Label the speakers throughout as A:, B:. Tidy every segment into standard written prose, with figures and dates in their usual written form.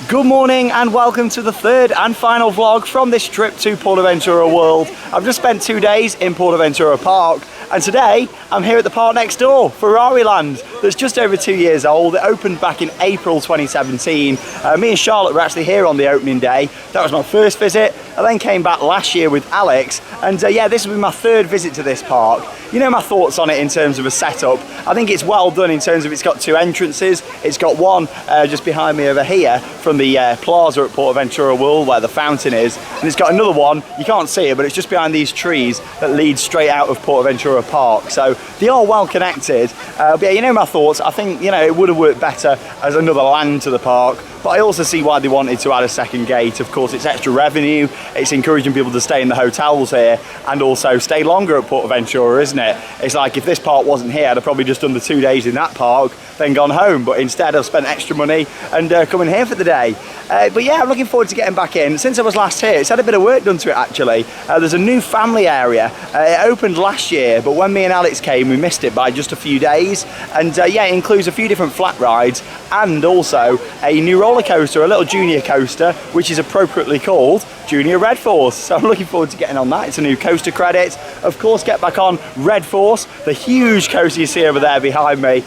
A: Good morning and welcome to the third and final vlog from this trip to PortAventura World. I've just spent 2 days in PortAventura Park and today I'm here at the park next door, Ferrari Land, that's just over 2 years old. It opened back in April 2017. Me and Charlotte were actually here on the opening day. That was my first visit. I then came back last year with Alex and yeah, this will be my third visit to this park. You know my thoughts on it in terms of a setup. I think it's well done in terms of it's got 2 entrances. It's got one just behind me over here from the plaza at PortAventura World where the fountain is, and it's got another one, you can't see it, but it's just behind these trees that lead straight out of PortAventura Park. So they are well connected. But yeah, you know my thoughts. I think, you know, it would have worked better as another land to the park. But I also see why they wanted to add a second gate. Of course, it's extra revenue, it's encouraging people to stay in the hotels here and also stay longer at PortAventura, isn't it? It's like if this park wasn't here, I'd have probably just done the 2 days in that park, then gone home. But instead, I've spent extra money and coming here for the day. But yeah, I'm looking forward to getting back in. Since I was last here, it's had a bit of work done to it actually. There's a new family area. It opened last year, but when me and Alex came, we missed it by just a few days. And yeah, it includes a few different flat rides and also a new roller coaster, a little junior coaster, which is appropriately called Junior Red Force. So I'm looking forward to getting on that. It's a new coaster credit. Of course, get back on Red Force, the huge coaster you see over there behind me.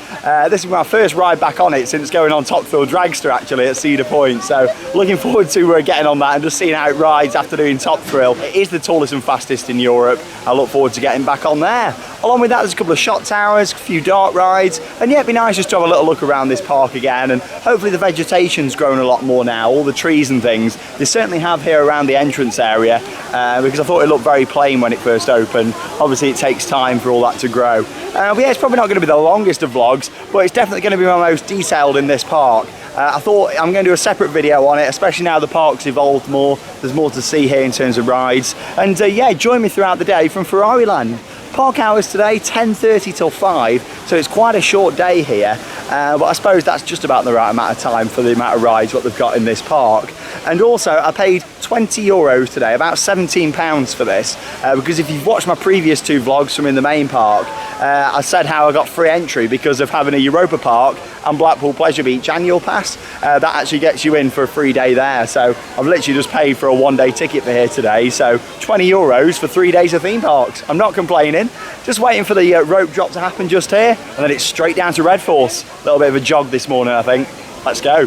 A: This is my first ride back on it since going on Top Thrill Dragster actually at Cedar Point. So looking forward to getting on that and just seeing how it rides after doing Top Thrill. It is the tallest and fastest in Europe. I look forward to getting back on there. Along with that, there's a couple of shot towers, a few dark rides, and yeah, it'd be nice just to have a little look around this park again. And hopefully the vegetation's grown a lot more now, all the trees and things. They certainly have here around the entrance area because I thought it looked very plain when it first opened. Obviously it takes time for all that to grow. But yeah, it's probably not going to be the longest of vlogs, but it's definitely going to be my most detailed in this park. I thought I'm going to do a separate video on it, especially now the park's evolved more. There's more to see here in terms of rides. And yeah, join me throughout the day from Ferrari Land. Park hours today, 10:30 till 5, so it's quite a short day here, but I suppose that's just about the right amount of time for the amount of rides what they've got in this park. And also I paid €20 today, about £17 for this, because if you've watched my previous 2 vlogs from in the main park, I said how I got free entry because of having a Europa Park and Blackpool Pleasure Beach annual pass. That actually gets you in for a free day there, so I've literally just paid for a 1-day ticket for here today, so €20 for 3 days of theme parks. I'm not complaining. Just waiting for the rope drop to happen just here, and then it's straight down to Red Force. A little bit of a jog this morning, I think. Let's go.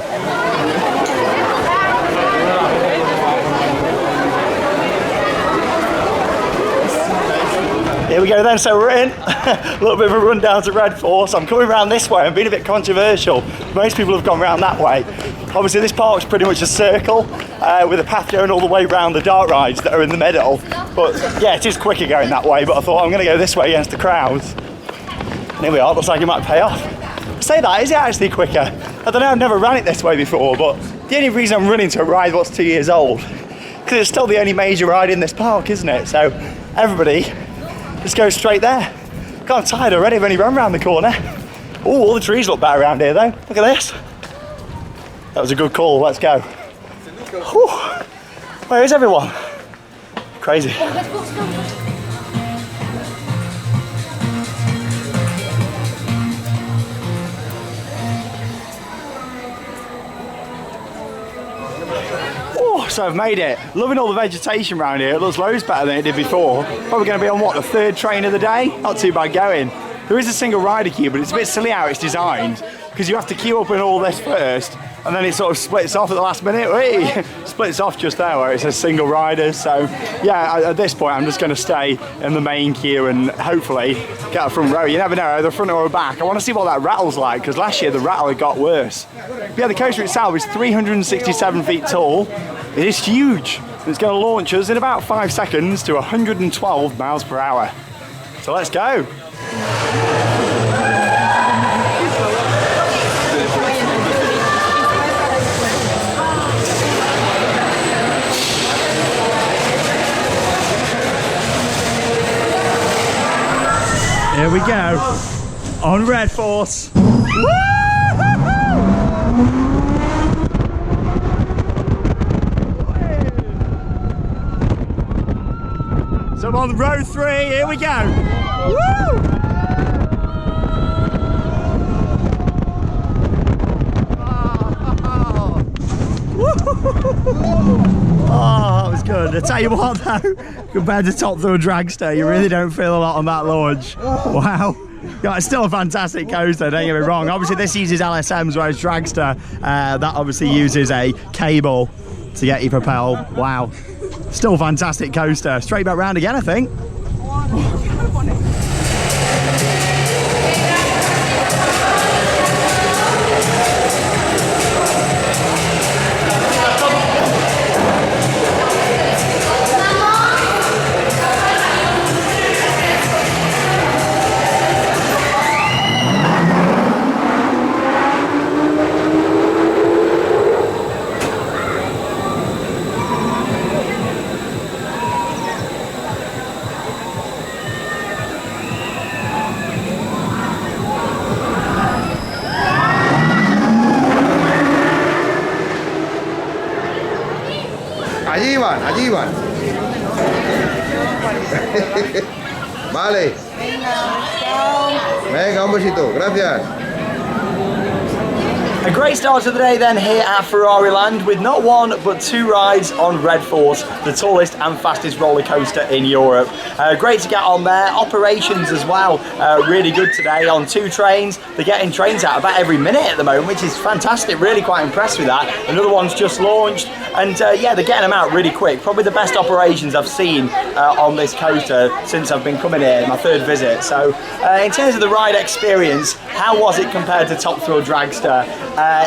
A: Here we go then, so we're in. A little bit of a run down to Red Force. I'm coming around this way. I'm being a bit controversial. Most people have gone around that way. Obviously this park's pretty much a circle with a path going all the way around the dark rides that are in the middle. But yeah, it is quicker going that way, but I thought I'm going to go this way against the crowds. And here we are, looks like it might pay off. I say that, is it actually quicker? I don't know, I've never ran it this way before, but the only reason I'm running to a ride what's 2 years old, because it's still the only major ride in this park, isn't it? So everybody just goes straight there. God, I'm tired already, I've only run around the corner. Oh, all the trees look better around here though. Look at this. That was a good call, let's go. Whew. Where is everyone? Crazy. Oh, so I've made it. Loving all the vegetation around here. It looks loads better than it did before. Probably going to be on what, the 3rd train of the day? Not too bad going. There is a single rider queue, but it's a bit silly how it's designed because you have to queue up in all this first and then it sort of splits off at the last minute. Whee! Splits off just there where it says single riders. So yeah, at this point I'm just going to stay in the main queue and hopefully get a front row. You never know, either front or back. I want to see what that rattle's like because last year the rattle had got worse. But yeah, the coaster itself is 367 feet tall. It is huge. It's going to launch us in about 5 seconds to 112 miles per hour. So let's go. Here we go, on Red Force. So I'm on row 3, here we go. Woo! Oh. Woo! Oh, that was good. I tell you what though, compared to Top Thrill Dragster, you really don't feel a lot on that launch. Wow. Yeah, it's still a fantastic coaster, don't get me wrong. Obviously this uses LSMs, whereas Dragster, that obviously uses a cable to get you propelled. Wow. Still a fantastic coaster. Straight back round again, I think.
B: Allí van. Vale. Venga, un besito, gracias.
A: A great start to the day then here at Ferrari Land with not one but two rides on Red Force, the tallest and fastest roller coaster in Europe. Great to get on there. Operations as well, really good today on two trains. They're getting trains out about every minute at the moment, which is fantastic. Really quite impressed with that. Another one's just launched, and yeah, they're getting them out really quick. Probably the best operations I've seen on this coaster since I've been coming here, my third visit. So in terms of the ride experience, how was it compared to Top Thrill Dragster?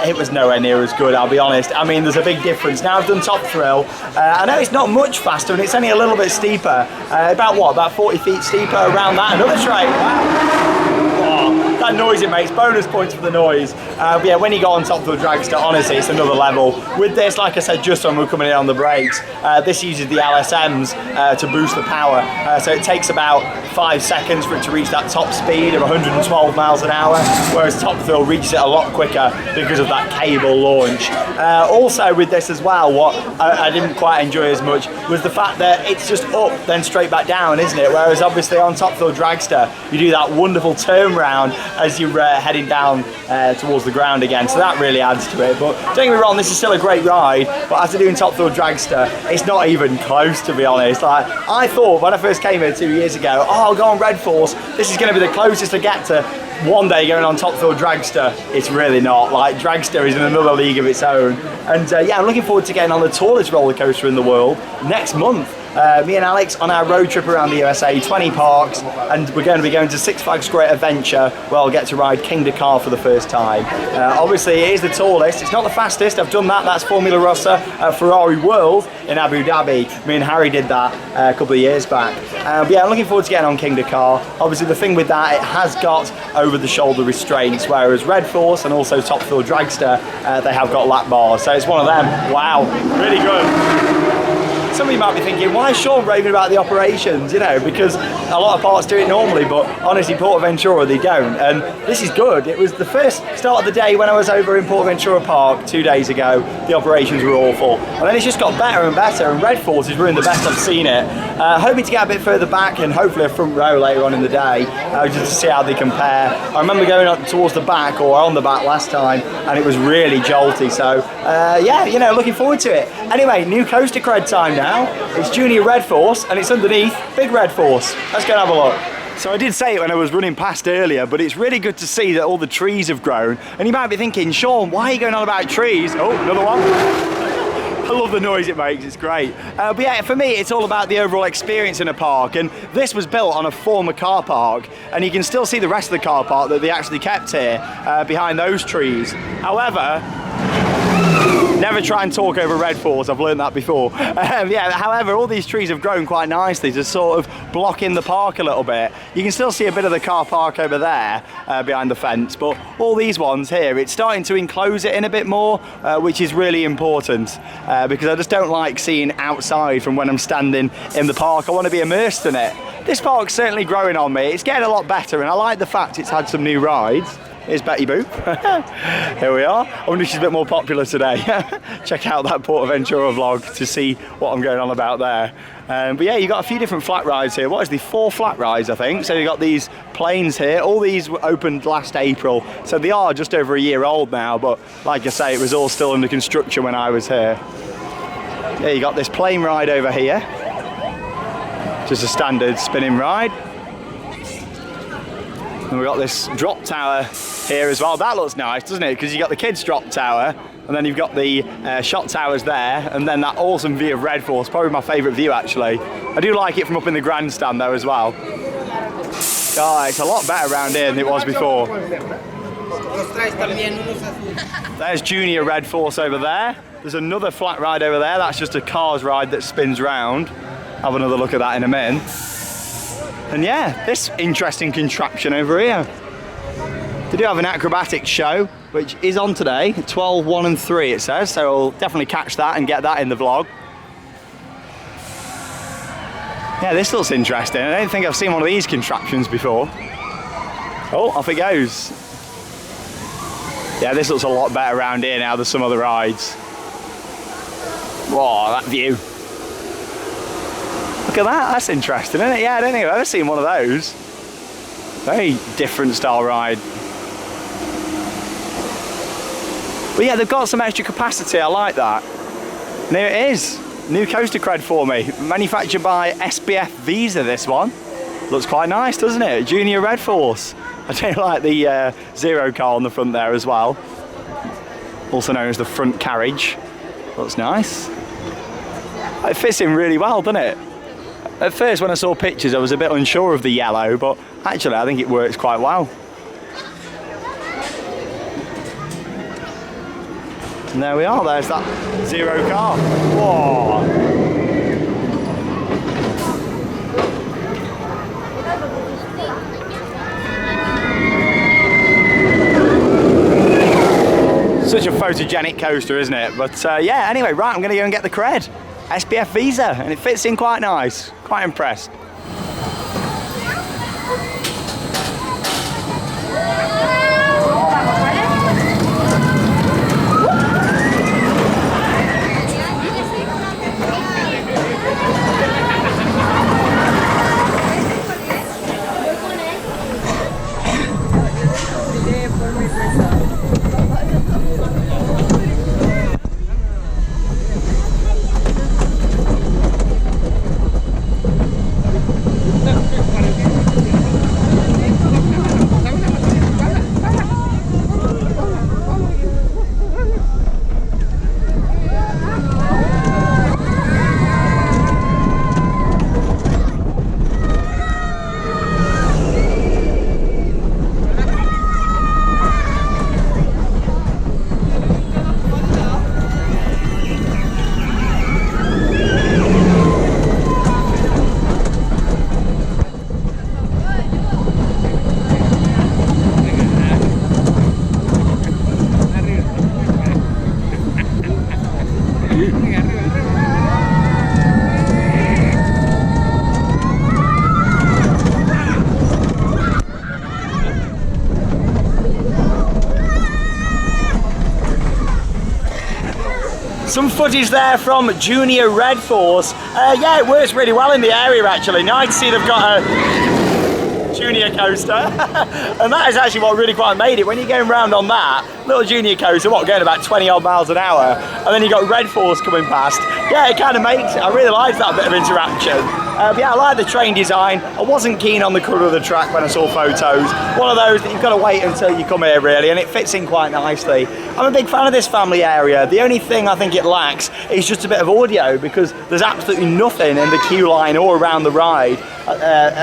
A: It was nowhere near as good, I'll be honest. I mean, there's a big difference. Now I've done Top Thrill. I know it's not much faster and it's only a little bit steeper. About 40 feet steeper around that. Another train, wow. Oh, that noise it makes, bonus points for the noise. But yeah, when you go on Top Thrill Dragster, honestly, it's another level. With this, like I said, just when we're coming in on the brakes, this uses the LSMs to boost the power. So it takes about 5 seconds for it to reach that top speed of 112 miles an hour, whereas Top Thrill reaches it a lot quicker because of that cable launch. Also with this as well, what I didn't quite enjoy as much was the fact that it's just up, then straight back down, isn't it? Whereas obviously on Top Thrill Dragster, you do that wonderful turn round as you're heading down towards the ground again. So that really adds to it. But don't get me wrong, this is still a great ride, but after doing Top Thrill Dragster, it's not even close, to be honest. Like, I thought when I first came here 2 years ago, oh, I'll go on Red Force, this is going to be the closest I get to one day going on Top Thrill Dragster. It's really not. Like, Dragster is in another league of its own. And yeah, I'm looking forward to getting on the tallest roller coaster in the world next month. Me and Alex on our road trip around the USA, 20 parks, and we're going to be going to Six Flags Great Adventure, where I'll get to ride King Car for the first time. Obviously it is the tallest, it's not the fastest, I've done that, that's Formula Rossa at Ferrari World in Abu Dhabi. Me and Harry did that a couple of years back. But yeah, I'm looking forward to getting on King Car. Obviously the thing with that, it has got over the shoulder restraints, whereas Red Force and also Top Thrill Dragster, they have got lap bars, so it's one of them. Wow, really good. Some of you might be thinking, why is Sean raving about the operations? You know, because a lot of parks do it normally, but honestly, PortAventura, they don't. And this is good. It was the first start of the day when I was over in PortAventura Park 2 days ago. The operations were awful. And then it's just got better and better, and Red Force is really the best I've seen it. Hoping to get a bit further back and hopefully a front row later on in the day, just to see how they compare. I remember going up towards the back, or on the back last time, and it was really jolty. So yeah, you know, looking forward to it. Anyway, new coaster cred time now. It's Junior Red Force and it's underneath Big Red Force. Let's go and have a look. So I did say it when I was running past earlier, but it's really good to see that all the trees have grown. And you might be thinking, Sean, why are you going on about trees? Oh, another one. I love the noise it makes, it's great. But yeah, for me, it's all about the overall experience in a park, and this was built on a former car park, and you can still see the rest of the car park that they actually kept here behind those trees. However, never try and talk over Red Force, I've learned that before. Yeah, however, all these trees have grown quite nicely to sort of block in the park a little bit. You can still see a bit of the car park over there behind the fence, but all these ones here, it's starting to enclose it in a bit more, which is really important because I just don't like seeing outside from when I'm standing in the park. I want to be immersed in it. This park's certainly growing on me. It's getting a lot better, and I like the fact it's had some new rides. Here's Betty Boop. Here we are. I wonder if she's a bit more popular today. Check out that PortAventura vlog to see what I'm going on about there. But yeah, you've got a few different flat rides here. What is the 4 flat rides, I think? So you've got these planes here. All these were opened last April. So they are just over a year old now, but like I say, it was all still under construction when I was here. Yeah, you got this plane ride over here. Just a standard spinning ride. And we've got this drop tower here as well. That looks nice, doesn't it? Because you've got the kids' drop tower, and then you've got the shot towers there, and then that awesome view of Red Force. Probably my favourite view, actually. I do like it from up in the grandstand, though, as well. Oh, it's a lot better around here than it was before. There's Junior Red Force over there. There's another flat ride over there. That's just a cars ride that spins round. Have another look at that in a minute. And yeah, this interesting contraption over here. They do have an acrobatics show, which is on today, 12, 1 and 3 it says, so we'll definitely catch that and get that in the vlog. Yeah, this looks interesting. I don't think I've seen one of these contraptions before. Oh, off it goes. Yeah, this looks a lot better around here now than some other rides. Whoa, that view. Look at that, that's interesting, isn't it? Yeah, I don't think I've ever seen one of those. Very different style ride. But yeah, they've got some extra capacity, I like that. And here it is, new coaster cred for me. Manufactured by SBF Visa, this one. Looks quite nice, doesn't it? Junior Red Force. I do like the Zero car on the front there as well. Also known as the front carriage. Looks nice. It fits in really well, doesn't it? At first when I saw pictures I was a bit unsure of the yellow, but actually I think it works quite well. And there we are, there's that Zero car. Whoa! Such a photogenic coaster, isn't it? But yeah, anyway, right, I'm going to go and get the cred. SBF Visa, and it fits in quite nice. Quite impressed. Some footage there from Junior Red Force. Yeah, it works really well in the area actually. Nice to see they've got a junior coaster. And that is actually what really quite made it. When you're going around on that little junior coaster, what, going about 20 odd miles an hour, and then you got Red Force coming past. Yeah, it kind of makes it. I really like that bit of interaction. But yeah, I like the train design. I wasn't keen on the colour of the track when I saw photos. One of those that you've got to wait until you come here really, and it fits in quite nicely. I'm a big fan of this family area. The only thing I think it lacks is just a bit of audio, because there's absolutely nothing in the queue line or around the ride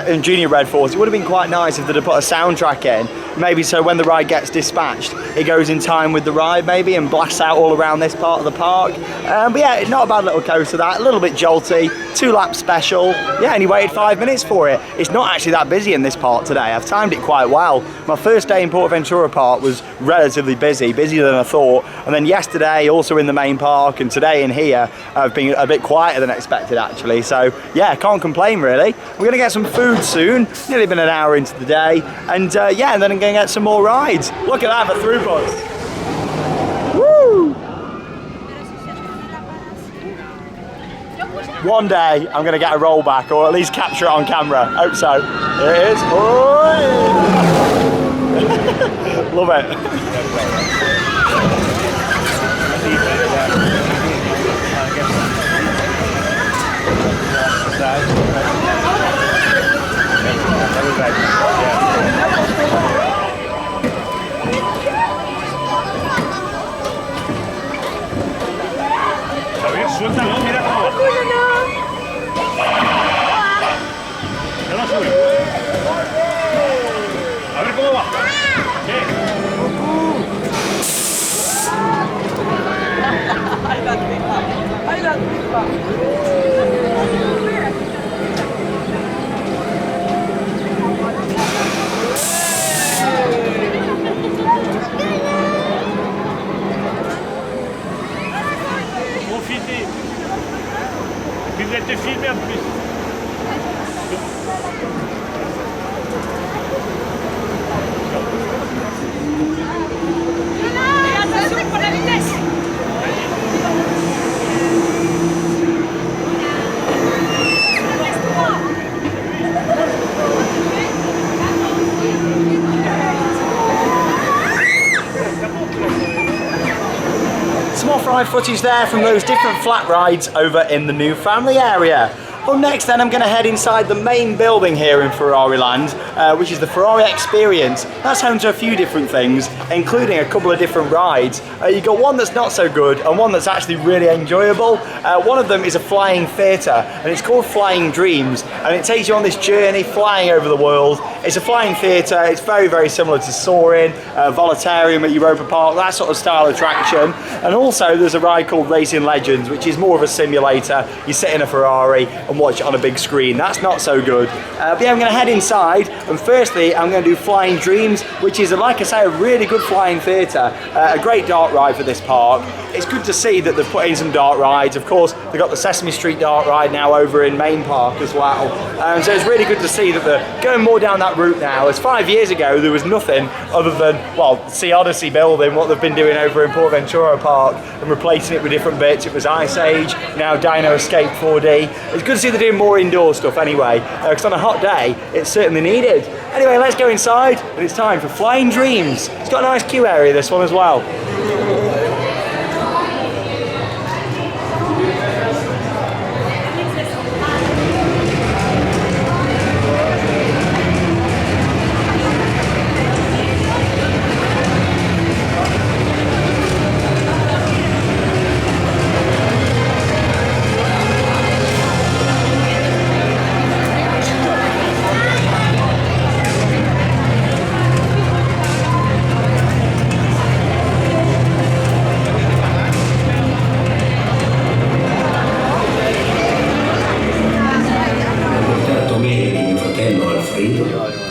A: in Junior Red Force. It would have been quite nice if they'd have put a soundtrack in, maybe so when the ride gets dispatched, it goes in time with the ride maybe and blasts out all around this part of the park. But yeah, not a bad little coaster that, a little bit jolty, 2-lap special. Yeah, and he waited 5 minutes for it. It's not actually that busy in this park today. I've timed it quite well. My first day in PortAventura Park was relatively busy, busier than I thought. And then yesterday, also in the main park, and today in here, I've been a bit quieter than expected actually. So yeah, can't complain really. We're gonna get some food soon. Nearly been an hour into the day. And yeah, and then I'm gonna get some more rides. Look at that for throughput. Woo! One day I'm going to get a rollback, or at least capture it on camera. Hope so. Here it is. Love it.
C: A ver, suéltalo, mira cómo va. Ya lo sube. A ver cómo va. ¿Qué?
D: ¡Ay, la tripa!
C: Profitez. Puis vous êtes filmé en plus.
D: Et attention pour la vitesse!
A: Some more Ferrari footage there from those different flat rides over in the new family area. Well, next then I'm going to head inside the main building here in Ferrari Land, which is the Ferrari Experience. That's home to a few different things, including a couple of different rides. You've got one that's not so good and one that's actually really enjoyable. One of them is a flying theatre and it's called Flying Dreams, and it takes you on this journey flying over the world. It's a flying theatre, it's very, very similar to Soaring, Voletarium at Europa Park, that sort of style attraction. And also there's a ride called Racing Legends, which is more of a simulator. You sit in a Ferrari and watch it on a big screen. That's not so good. But yeah, I'm going to head inside, and firstly I'm going to do Flying Dreams, which is, like I say, a really good flying theatre, a great dark ride for this park. It's good to see that they've put in some dark rides. Of course, they've got the Sesame Street dark ride now over in Main Park as well. So it's really good to see that they're going more down that route now. As 5 years ago, there was nothing other than, well, Sea Odyssey building, what they've been doing over in PortAventura Park, and replacing it with different bits. It was Ice Age, now Dino Escape 4D. It's good to see they're doing more indoor stuff anyway, because on a hot day, it's certainly needed. Anyway, let's go inside, and it's time for Flying Dreams. It's got a nice queue area, this one as well.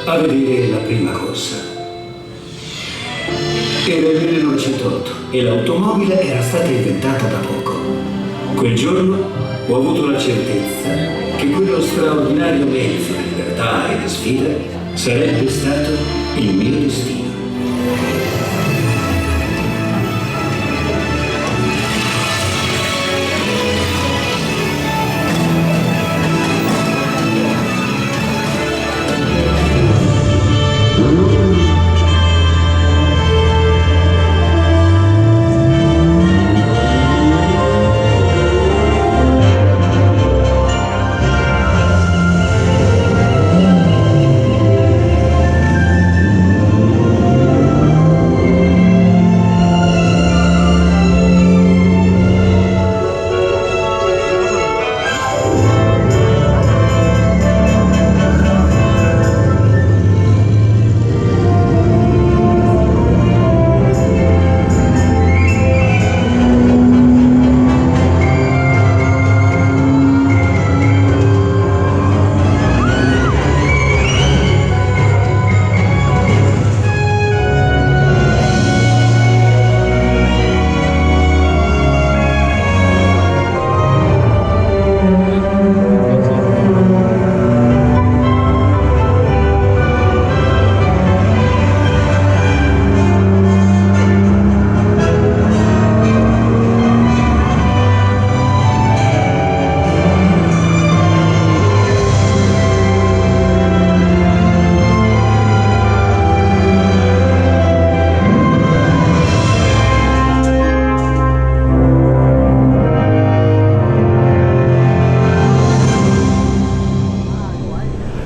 E: A vedere la prima corsa. Era il 1908 e l'automobile era stata inventata da poco. Quel giorno ho avuto la certezza che quello straordinario mezzo di libertà e di sfida sarebbe stato il mio destino.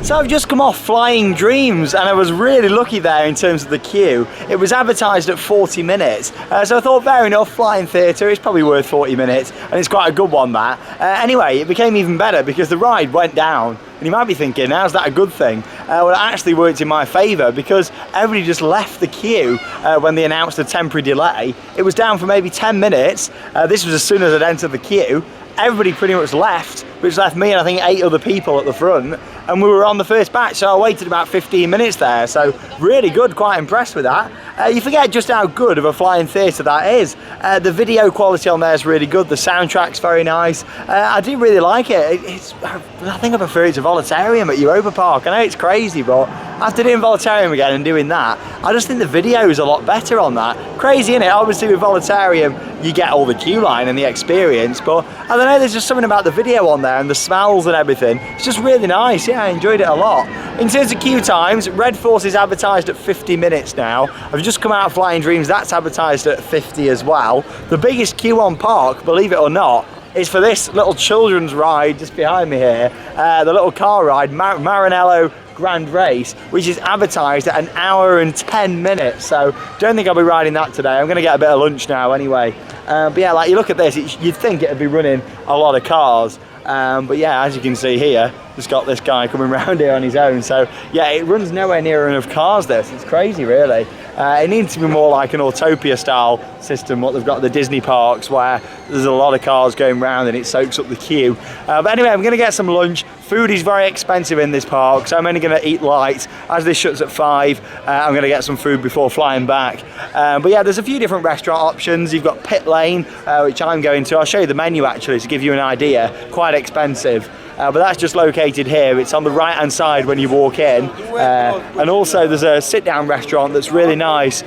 A: So I've just come off Flying Dreams and I was really lucky there in terms of the queue. It was advertised at 40 minutes. So I thought, fair enough, Flying Theatre is probably worth 40 minutes and it's quite a good one, that. Anyway, it became even better because the ride went down. And you might be thinking, how's that a good thing? Well, it actually worked in my favour because everybody just left the queue when they announced a temporary delay. It was down for maybe 10 minutes. This was as soon as I'd entered the queue. Everybody pretty much left, which left me and I think 8 other people at the front, and we were on the first batch, so I waited about 15 minutes there, so really good, quite impressed with that. You forget just how good of a flying theatre that is. The video quality on there is really good, the soundtrack's very nice. I do really like it. I think I prefer it to Voletarium at Europa Park. I know it's crazy, but after doing Voletarium again and doing that, I just think the video is a lot better on that. Crazy, innit? Obviously with Voletarium, you get all the queue line and the experience, but I don't know, there's just something about the video on there and the smells and everything. It's just really nice. Yeah, I enjoyed it a lot. In terms of queue times, Red Force is advertised at 50 minutes now. I've just come out of Flying Dreams, that's advertised at 50 as well. The biggest queue on park, believe it or not, is for this little children's ride just behind me here, the little car ride, Maranello Grand Race, which is advertised at 1 hour and 10 minutes. So don't think I'll be riding that today. I'm going to get a bit of lunch now anyway. But yeah, like you look at this, you'd think it'd be running a lot of cars. But yeah, as you can see here, just got this guy coming around here on his own. So yeah, it runs nowhere near enough cars, this. It's crazy, really. It needs to be more like an Autopia style system, what they've got at the Disney parks, where there's a lot of cars going round and it soaks up the queue. But anyway, I'm going to get some lunch. Food is very expensive in this park, so I'm only going to eat light. As this shuts at 5, I'm going to get some food before flying back. But yeah, there's a few different restaurant options. You've got Pit Lane, which I'm going to. I'll show you the menu actually to give you an idea. Quite expensive. But that's just located here. It's on the right hand side when you walk in, and also there's a sit down restaurant that's really nice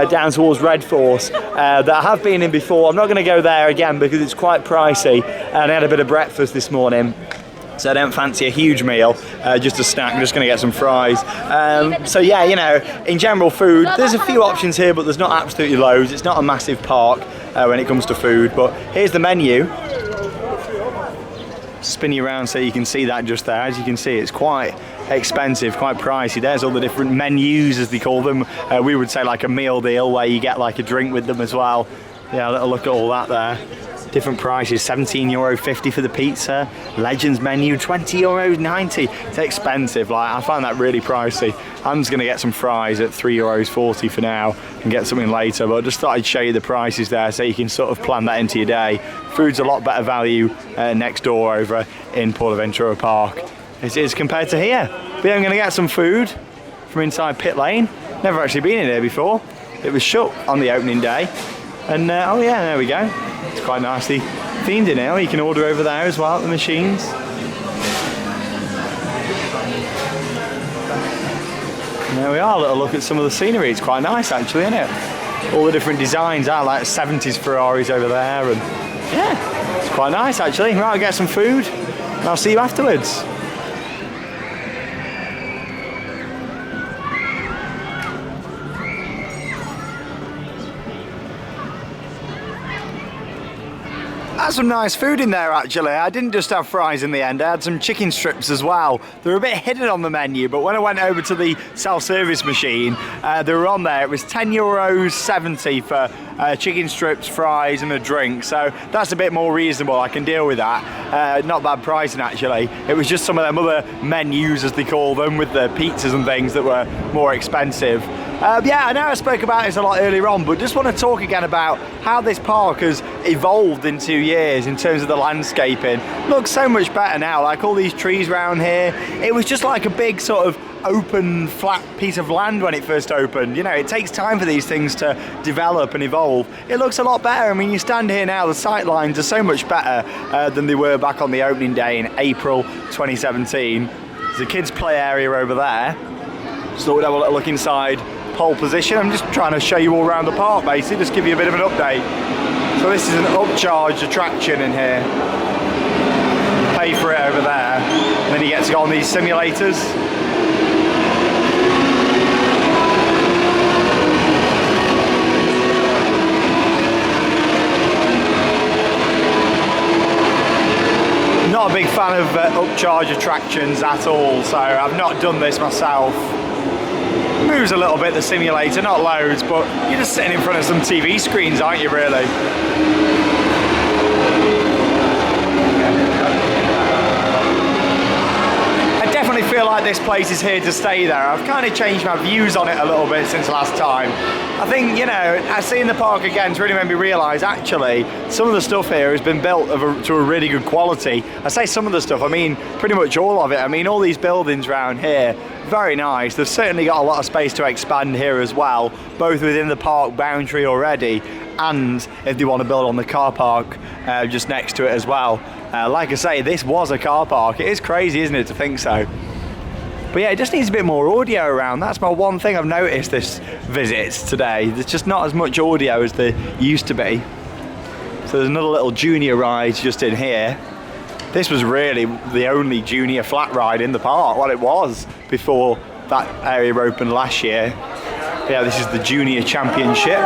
A: down towards Red Force that I have been in before. I'm not going to go there again because it's quite pricey, and I had a bit of breakfast this morning. So I don't fancy a huge meal, just a snack. I'm just going to get some fries. So yeah, you know, in general food, there's a few options here, but there's not absolutely loads. It's not a massive park when it comes to food, but here's the menu. Spin you around so you can see that just there. As you can see, it's quite expensive, quite pricey. There's all the different menus, as they call them. We would say like a meal deal where you get like a drink with them as well. Yeah, a little look at all that there. Different prices, €17.50 for the pizza. Legends menu, €20.90. It's expensive, like I find that really pricey. I'm just gonna get some fries at €3.40 for now and get something later, but I just thought I'd show you the prices there so you can sort of plan that into your day. Food's a lot better value next door over in PortAventura Park as it is compared to here. But yeah, I'm gonna get some food from inside Pit Lane. Never actually been in here before. It was shut on the opening day. And oh yeah, there we go. It's quite nicely themed in here. You can order over there as well at the machines. And there we are, a little look at some of the scenery. It's quite nice actually, isn't it? All the different designs are like 70s Ferraris over there, and yeah, it's quite nice actually. Right, I'll get some food and I'll see you afterwards. Had some nice food in there actually. I didn't just have fries in the end, I had some chicken strips as well. They were a bit hidden on the menu, but when I went over to the self-service machine, they were on there. It was €10.70 for chicken strips, fries and a drink, so that's a bit more reasonable. I can deal with that. Not bad pricing actually. It was just some of them other menus, as they call them, with the pizzas and things that were more expensive. Yeah, I know I spoke about this a lot earlier on, but just want to talk again about how this park has evolved in 2 years in terms of the landscaping. Looks so much better now, like all these trees around here. It was just like a big sort of open, flat piece of land when it first opened. You know, it takes time for these things to develop and evolve. It looks a lot better. I mean, you stand here now, the sight lines are so much better than they were back on the opening day in April 2017. There's a kids' play area over there. So we'll have a little look inside pole position. I'm just trying to show you all around the park basically, just give you a bit of an update. So this is an upcharged attraction in here. Pay for it over there. And then you get to go on these simulators. not a big fan of upcharge attractions at all, so I've not done this myself. Moves a little bit, the simulator, not loads, but you're just sitting in front of some TV screens, aren't you, really? I definitely feel like this place is here to stay there. I've kind of changed my views on it a little bit since last time. I think, you know, seeing the park again has really made me realise, actually, some of the stuff here has been built to a really good quality. I say some of the stuff, I mean pretty much all of it. I mean, all these buildings around here, very nice. They've certainly got a lot of space to expand here as well, both within the park boundary already, and if they want to build on the car park just next to it as well. Like I say, this was a car park. It is crazy, isn't it, to think so? But yeah, it just needs a bit more audio around. That's my one thing I've noticed this visit today. There's just not as much audio as there used to be. So there's another little junior ride just in here. This was really the only junior flat ride in the park. Well, it was before that area opened last year. Yeah, this is the junior championship.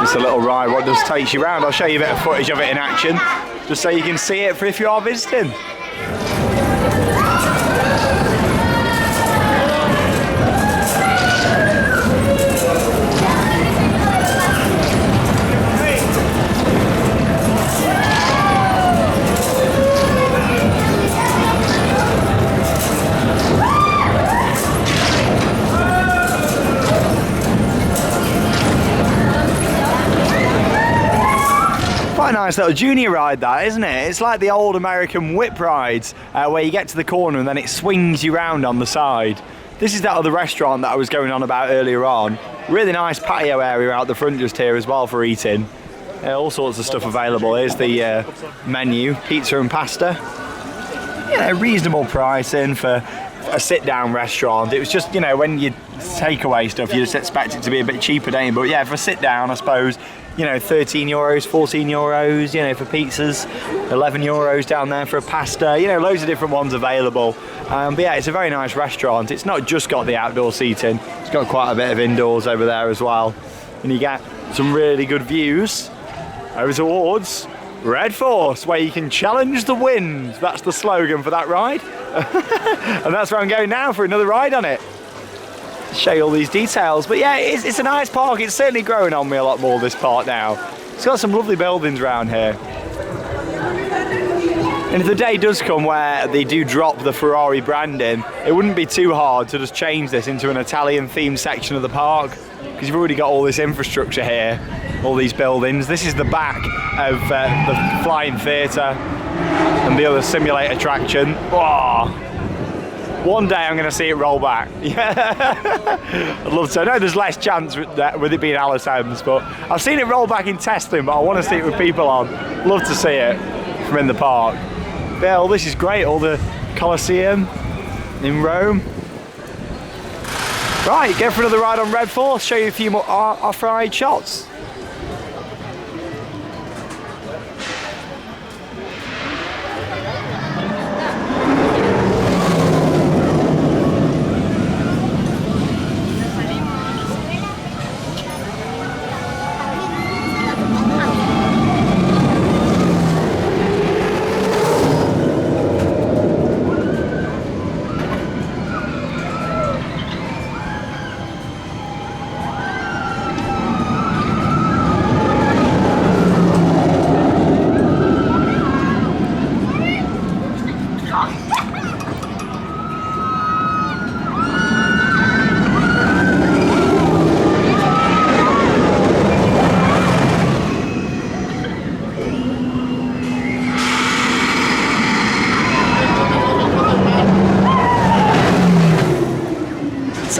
A: It's a little ride what just takes you around. I'll show you a bit of footage of it in action, just so you can see it for if you are visiting. Quite a nice little junior ride, that, isn't it? It's like the old American whip rides where you get to the corner and then it swings you round on the side. This is that other restaurant that I was going on about earlier on. Really nice patio area out the front just here as well for eating. All sorts of stuff available. Here's the menu, pizza and pasta. You know, reasonable pricing for a sit-down restaurant. It was just, you know, when you takeaway stuff, you just expect it to be a bit cheaper, don't you? But yeah, for a sit-down, I suppose, you know, 13 euros, 14 euros, you know, for pizzas, 11 euros down there for a pasta, you know, loads of different ones available. But yeah, it's a very nice restaurant. It's not just got the outdoor seating, it's got quite a bit of indoors over there as well. And you get some really good views over towards Red Force, where you can challenge the wind. That's the slogan for that ride. And that's where I'm going now for another ride on it. Show you all these details, but yeah, it's a nice park. It's certainly growing on me a lot more, this park now. It's got some lovely buildings around here. And if the day does come where they do drop the Ferrari branding, it wouldn't be too hard to just change this into an Italian themed section of the park, because you've already got all this infrastructure here, all these buildings. This is the back of the Flying Theatre and the other simulator attraction. Oh. One day I'm going to see it roll back. Yeah, I'd love to. I know there's less chance with it being Alice M's, but I've seen it roll back in testing, but I want to see it with people on. Love to see it from in the park. Yeah, well, this is great, all the Colosseum in Rome. Right, go for another ride on Red Force, show you a few more off-ride shots.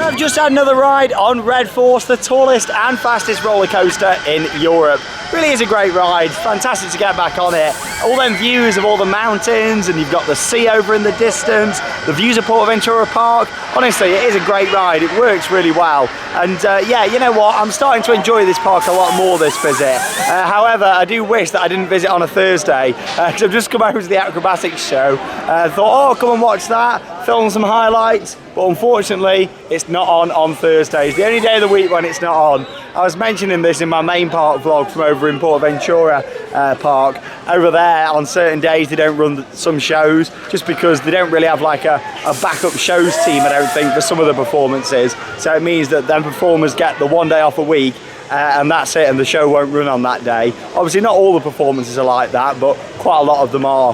A: I've just had another ride on Red Force, the tallest and fastest roller coaster in Europe. Really is a great ride, fantastic to get back on it. all them views of all the mountains, and you've got the sea over in the distance, the views of PortAventura Park. Honestly, it is a great ride. It works really well. And yeah, you know what? I'm starting to enjoy this park a lot more this visit. However, I do wish that I didn't visit on a Thursday, because I've just come over to the acrobatics show. Thought, oh, come and watch that, film some highlights. But unfortunately, it's not on Thursdays. The only day of the week when it's not on. I was mentioning this in my main park vlog from over in PortAventura Park. Over there, on certain days, they don't run some shows just because they don't really have like a backup shows team, I don't think, for some of the performances. So it means that then performers get the one day off a week, and that's it, and the show won't run on that day. Obviously, not all the performances are like that, but quite a lot of them are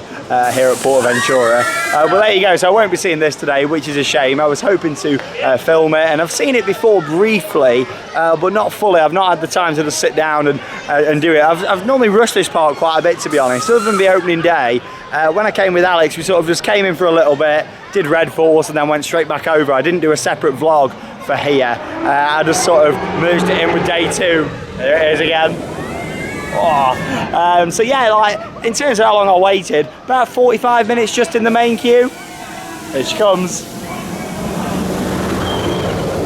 A: here at PortAventura. But there you go, so I won't be seeing this today, which is a shame. I was hoping to film it, and I've seen it before briefly, but not fully. I've not had the time to just sit down and do it. I've normally rushed this park quite a bit, to be honest. Other than the opening day, when I came with Alex, we sort of just came in for a little bit, did Red Force, and then went straight back over. I didn't do a separate vlog for here. I just sort of merged it in with day 2. There it is again. Oh. So yeah, like in terms of how long I waited, about 45 minutes just in the main queue. Here she comes.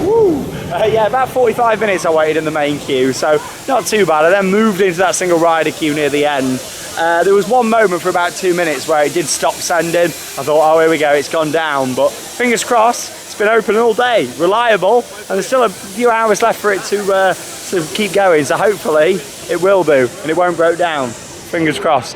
A: Woo. Yeah, about 45 minutes I waited in the main queue, so not too bad. I then moved into that single rider queue near the end. There was one moment for about 2 minutes where it did stop sending. I thought, oh, here we go, it's gone down, but fingers crossed. It's been open all day, reliable, and there's still a few hours left for it to keep going, so hopefully it will do and it won't break down. Fingers crossed.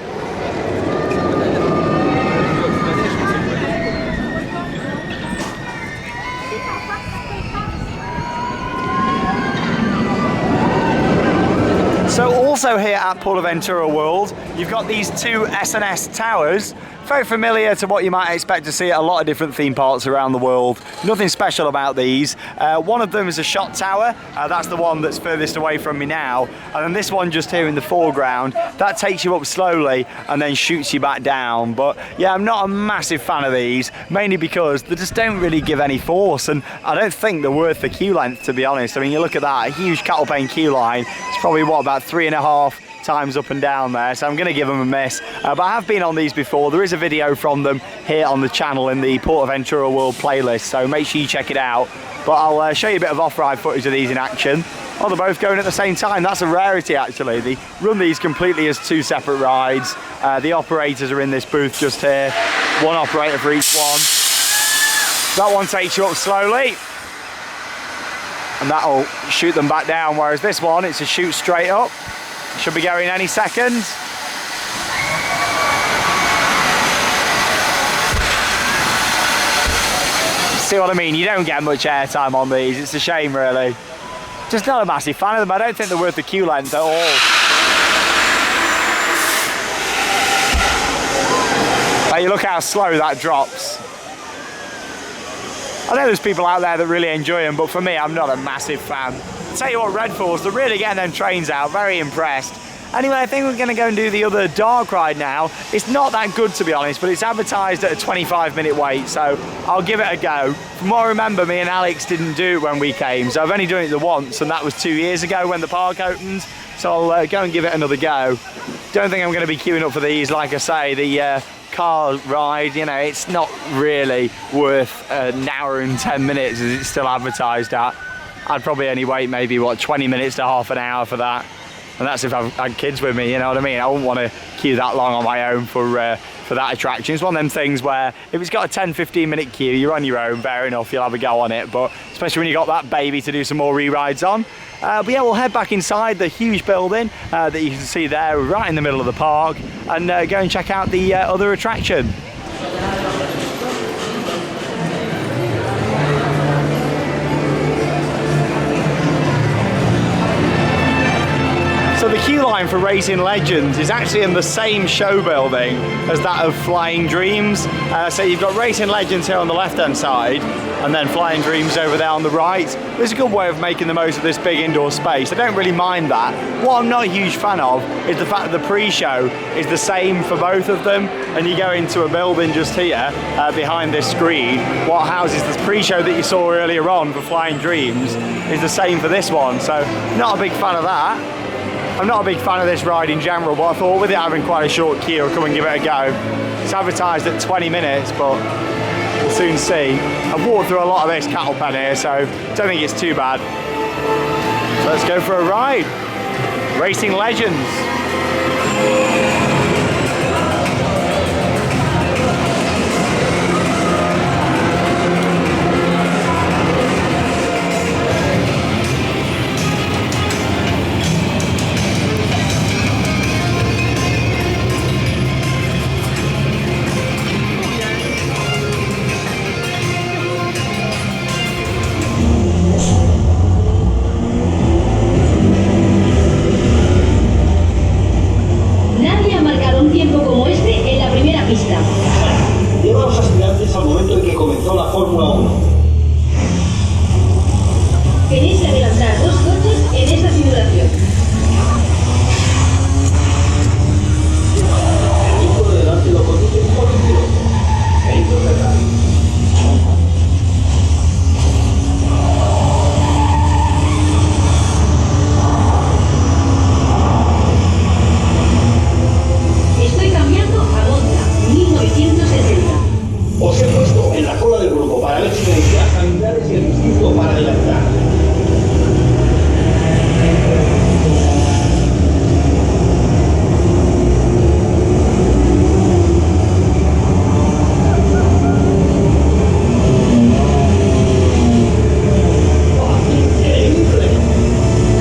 A: So also here at PortAventura World, you've got these 2 S&S towers. Very familiar to what you might expect to see at a lot of different theme parks around the world. Nothing special about these. One of them is a shot tower. That's the one that's furthest away from me now. And then this one just here in the foreground, that takes you up slowly and then shoots you back down. But yeah, I'm not a massive fan of these, mainly because they just don't really give any force. And I don't think they're worth the queue length, to be honest. I mean, you look at that, a huge cattle pain queue line. It's probably, what, about 3.5 times up and down there, so I'm going to give them a miss. But I have been on these before. There is a video from them here on the channel in the PortAventura World playlist, so make sure you check it out. But I'll show you a bit of off-ride footage of these in action. Oh, they're both going at the same time. That's a rarity, actually. They run these completely as 2 separate rides. The operators are in this booth just here. One operator for each one. That one takes you up slowly, and that'll shoot them back down, whereas this one, it's a shoot straight up. Should be going any second. See what I mean? You don't get much airtime on these. It's a shame, really. Just not a massive fan of them. I don't think they're worth the queue length at all. But you look how slow that drops. I know there's people out there that really enjoy them, but for me, I'm not a massive fan. I'll tell you what, Red Force, they're really getting them trains out. Very impressed. Anyway, I think we're going to go and do the other dark ride now. It's not that good, to be honest, but it's advertised at a 25-minute wait, so I'll give it a go. From what I remember, me and Alex didn't do it when we came, so I've only done it the once, and that was 2 years ago when the park opened, so I'll go and give it another go. Don't think I'm going to be queuing up for these. Like I say, the car ride, you know, it's not really worth an hour and 10 minutes as it's still advertised at. I'd probably only wait maybe, what, 20 minutes to half an hour for that. And that's if I've had kids with me, you know what I mean? I wouldn't want to queue that long on my own for that attraction. It's one of them things where if it's got a 10-15 minute queue, you're on your own, fair enough, you'll have a go on it. But especially when you've got that baby to do some more re-rides on. But yeah, we'll head back inside the huge building that you can see there right in the middle of the park, and go and check out the other attraction. So the queue line for Racing Legends is actually in the same show building as that of Flying Dreams. So you've got Racing Legends here on the left-hand side, and then Flying Dreams over there on the right. It's a good way of making the most of this big indoor space. I don't really mind that. What I'm not a huge fan of is the fact that the pre-show is the same for both of them, and you go into a building just here behind this screen. What houses the pre-show that you saw earlier on for Flying Dreams is the same for this one, so not a big fan of that. I'm not a big fan of this ride in general, but I thought with it having quite a short queue, I'll come and give it a go. It's advertised at 20 minutes, but we'll soon see. I've walked through a lot of this cattle pen here, so don't think it's too bad. So let's go for a ride. Racing Legends.
E: Lleva a los aspirantes al momento en que comenzó la Fórmula 1.
F: Queréis adelantar 2 coches en esta simulación.
E: El vehículo de delante lo conduce un joven piloto, Ferrari.
F: Estoy cambiando a Monza, 1970.
E: Os he puesto en la cola del grupo para ver si tenéis las habilidades y el instinto para adelantar.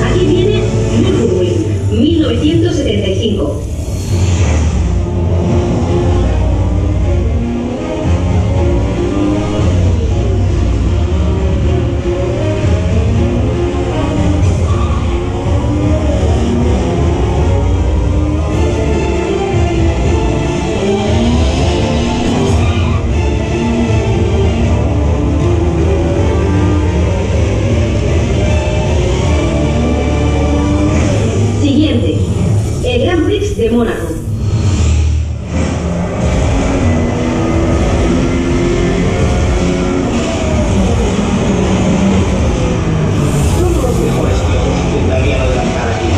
F: Aquí viene Nürburgring, 1975. Siguiente, el Grand Prix de Mónaco.
E: Solo los mejores pilotos intentarían adelantar aquí.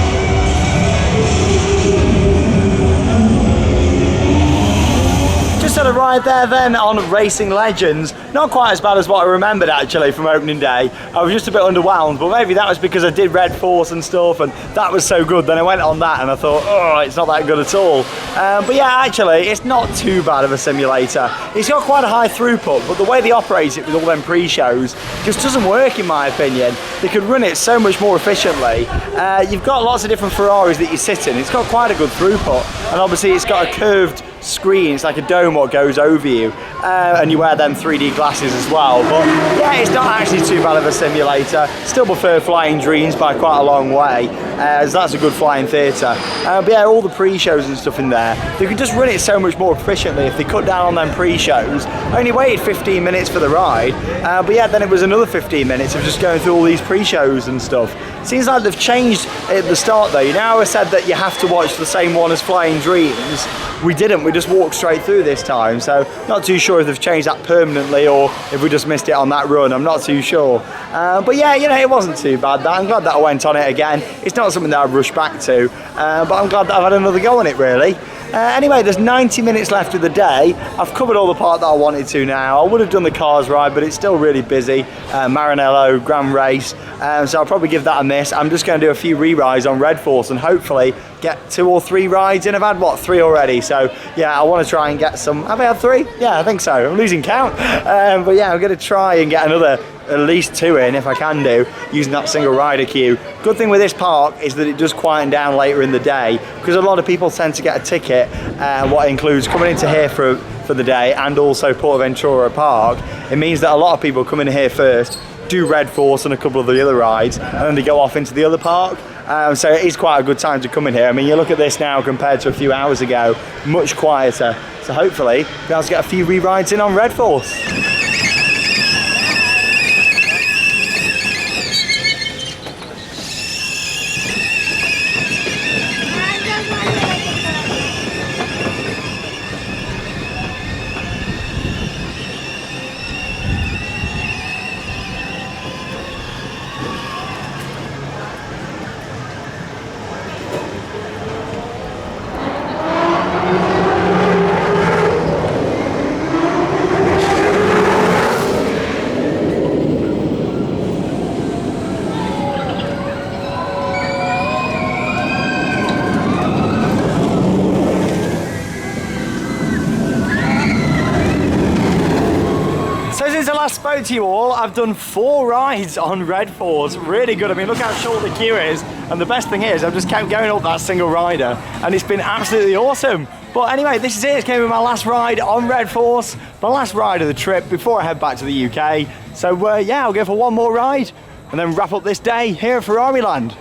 A: Just had a ride there then on Racing Legends. Not quite as bad as what I remembered actually from opening day. I was just a bit underwhelmed, but maybe that was because I did Red Force and stuff and that was so good. Then I went on that and I thought, oh, it's not that good at all. But yeah, actually, it's not too bad of a simulator. It's got quite a high throughput, but the way they operate it with all them pre-shows just doesn't work in my opinion. They could run it so much more efficiently. You've got lots of different Ferraris that you sit in. It's got quite a good throughput, and obviously it's got a curved screen. It's like a dome what goes over you, and you wear them 3D glasses as well. But yeah, it's not actually too bad of a simulator. Still prefer Flying Dreams by quite a long way, as that's a good flying theatre. But yeah, all the pre-shows and stuff in there, they could just run it so much more efficiently if they cut down on them pre-shows. I only waited 15 minutes for the ride, but yeah, then it was another 15 minutes of just going through all these pre-shows and stuff. Seems like they've changed at the start though. You know how I said that you have to watch the same one as Flying Dreams? We didn't, we just walked straight through this time, so not too sure if they've changed that permanently or if we just missed it on that run. I'm not too sure. But yeah, you know, it wasn't too bad. I'm glad that I went on it again. It's not something that I'd rush back to, but I'm glad that I've had another go on it really. Anyway, there's 90 minutes left of the day. I've covered all the part that I wanted to now. I would have done the cars ride, but it's still really busy. Maranello, Grand Race, so I'll probably give that a miss. I'm just going to do a few re-rides on Red Force and hopefully get 2 or 3 rides in. I've had, what, 3 already, so yeah, I want to try and get some. Have I had 3? Yeah, I think so. I'm losing count. But yeah, I'm going to try and get another at least 2 in if I can do, using that single rider queue. Good thing with this park is that it does quieten down later in the day, because a lot of people tend to get a ticket, what includes coming into here for the day and also PortAventura Park. It means that a lot of people come in here first, do Red Force and a couple of the other rides, and then they go off into the other park. So it is quite a good time to come in here. I mean, you look at this now compared to a few hours ago, much quieter. So hopefully we'll be able to get a few re-rides in on Red Force. to you all. I've done 4 rides on Red Force. Really good. I mean, look how short the queue is. And the best thing is, I've just kept going up that single rider, and it's been absolutely awesome. But anyway, this is it. It's going to be my last ride on Red Force, my last ride of the trip before I head back to the UK. So yeah, I'll go for one more ride and then wrap up this day here at Ferrari Land.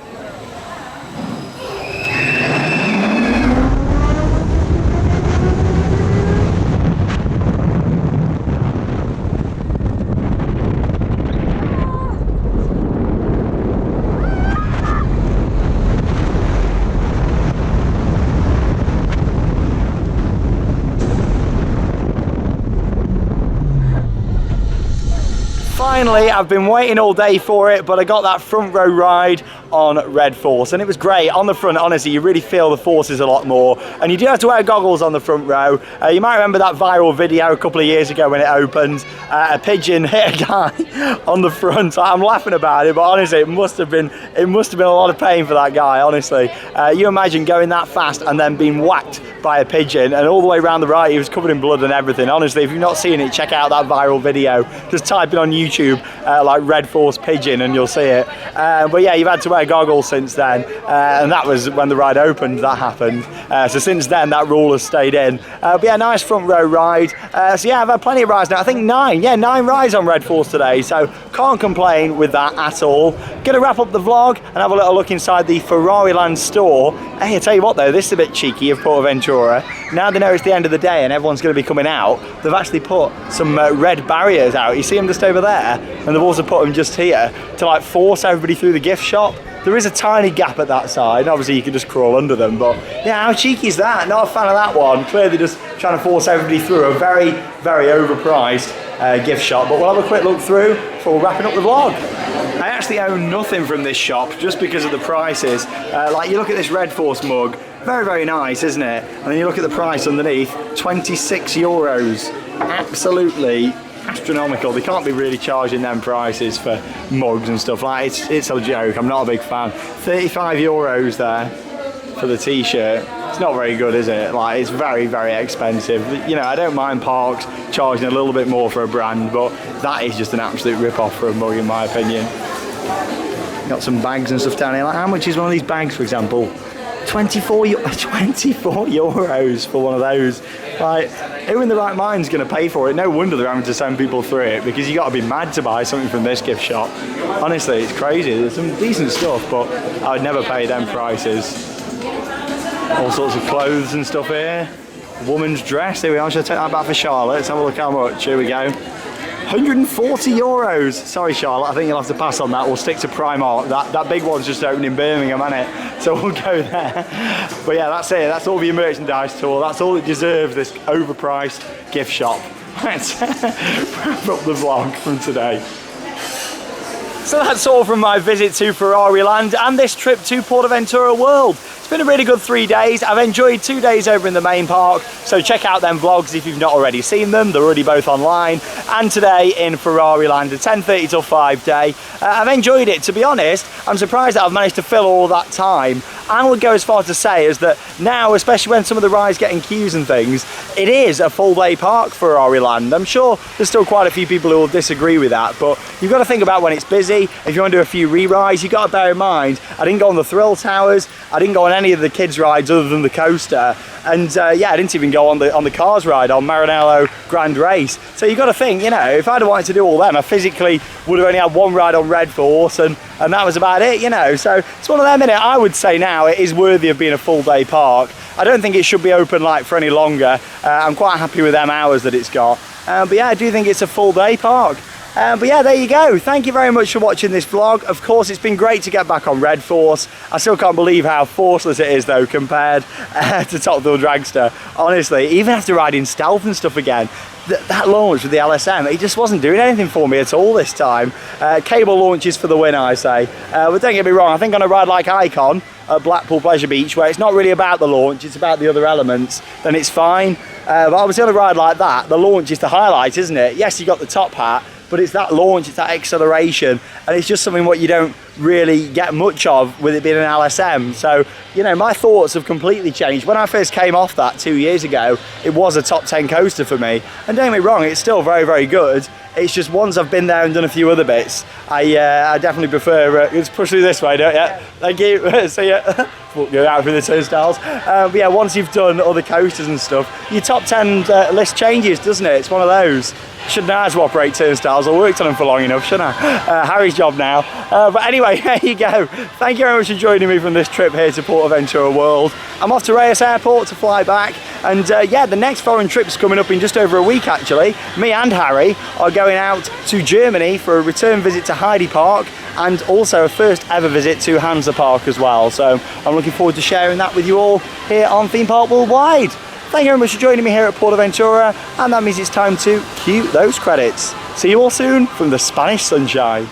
A: Finally, I've been waiting all day for it, but I got that front row ride on Red Force, and it was great. On the front, honestly, you really feel the forces a lot more, and you do have to wear goggles on the front row. You might remember that viral video a couple of years ago when it opened. A pigeon hit a guy on the front. I'm laughing about it, but honestly, it must have been a lot of pain for that guy, honestly. You imagine going that fast and then being whacked by a pigeon, and all the way around the ride, he was covered in blood and everything. Honestly, if you've not seen it, check out that viral video. Just type it on YouTube, like Red Force pigeon, and you'll see it. But yeah, you've had to wear goggles since then, and that was when the ride opened, that happened. So since then, that rule has stayed in. But yeah, nice front row ride. So yeah, I've had plenty of rides now. I think 9 rides on Red Force today, so can't complain with that at all. Gonna wrap up the vlog and have a little look inside the Ferrari Land store. Hey, I tell you what though, this is a bit cheeky of PortAventura. Now they know it's the end of the day and everyone's going to be coming out, they've actually put some red barriers out. You see them just over there, and they've also put them just here to like force everybody through the gift shop. There is a tiny gap at that side, and obviously you can just crawl under them, but yeah, how cheeky is that? Not a fan of that one. Clearly just trying to force everybody through a very, very overpriced gift shop. But we'll have a quick look through before wrapping up the vlog. I actually own nothing from this shop just because of the prices. Like you look at this Red Force mug, very, very nice, isn't it? And then you look at the price underneath, 26 euros. Absolutely astronomical. They can't be really charging them prices for mugs and stuff. Like it's a joke. I'm not a big fan. 35 euros there for the t-shirt. It's not very good, is it? Like, it's very, very expensive. You know, I don't mind parks charging a little bit more for a brand, but that is just an absolute rip-off for a mug, in my opinion. Got some bags and stuff down here. Like, how much is one of these bags, for example? 24 euros for one of those. Like, who in the right mind's going to pay for it? No wonder they're having to send people through it, because you got to be mad to buy something from this gift shop. Honestly, it's crazy. There's some decent stuff, but I would never pay them prices. All sorts of clothes and stuff here. Woman's dress. Here we are. Should I take that back for Charlotte? Let's have a look how much. Here we go. 140 euros. Sorry, Charlotte, I think you'll have to pass on that. We'll stick to Primark. That big one's just opened in Birmingham, isn't it? So we'll go there. But yeah, that's it. That's all for your merchandise tour. That's all it deserves, this overpriced gift shop. Let's wrap up the vlog from today. So that's all from my visit to Ferrari Land and this trip to PortAventura World. It's been a really good 3 days. I've enjoyed 2 days over in the main park, so check out them vlogs if you've not already seen them. They're already both online. And today in Ferrari Land, a 10:30 till 5 day. I've enjoyed it, to be honest. I'm surprised that I've managed to fill all that time. I would go as far to say is that now, especially when some of the rides get in queues and things, it is a full day park, Ferrari Land. I'm sure there's still quite a few people who will disagree with that, but you've got to think about when it's busy. If you want to do a few re-rides, you've got to bear in mind, I didn't go on the Thrill Towers, I didn't go on any of the kids rides other than the coaster, and yeah, I didn't even go on the cars ride on Maranello Grand Race. So you've got to think, you know, if I'd have wanted to do all them, I physically would have only had one ride on Red Force, and that was about it, you know. So it's one of them, innit? I would say now it is worthy of being a full day park. I don't think it should be open like for any longer. I'm quite happy with them hours that it's got. But yeah, I do think it's a full day park. But yeah, there you go. Thank you very much for watching this vlog. Of course, it's been great to get back on Red Force. I still can't believe how forceless it is though compared to Top Thrill Dragster. Honestly, even after riding stealth and stuff again, that launch with the LSM, it just wasn't doing anything for me at all this time. Cable launches for the win, I say. But don't get me wrong, I think on a ride like Icon at Blackpool Pleasure Beach, where it's not really about the launch, it's about the other elements, then it's fine. But obviously on a ride like that, the launch is the highlight, isn't it? Yes, you got the top hat, but it's that launch, it's that acceleration, and it's just something what you don't really get much of with it being an LSM. So, you know, my thoughts have completely changed. When I first came off that 2 years ago, it was a top 10 coaster for me, and don't get me wrong, it's still very, very good. It's just once I've been there and done a few other bits, I definitely prefer, let's push through this way, don't you? Thank you, see ya. Go out through the turnstiles. But yeah, once you've done other coasters and stuff, your top 10 list changes, doesn't it? It's one of those. Shouldn't know how to operate turnstiles. I worked on them for long enough, shouldn't I? Harry's job now. But anyway, there you go. Thank you very much for joining me from this trip here to PortAventura World. I'm off to Reyes Airport to fly back. And yeah, the next foreign trip's coming up in just over a week actually. Me and Harry are going out to Germany for a return visit to Heidi Park and also a first ever visit to Hansa Park as well. So I'm looking forward to sharing that with you all here on Theme Park Worldwide. Thank you very much for joining me here at PortAventura, and that means it's time to cue those credits. See you all soon from the Spanish sunshine.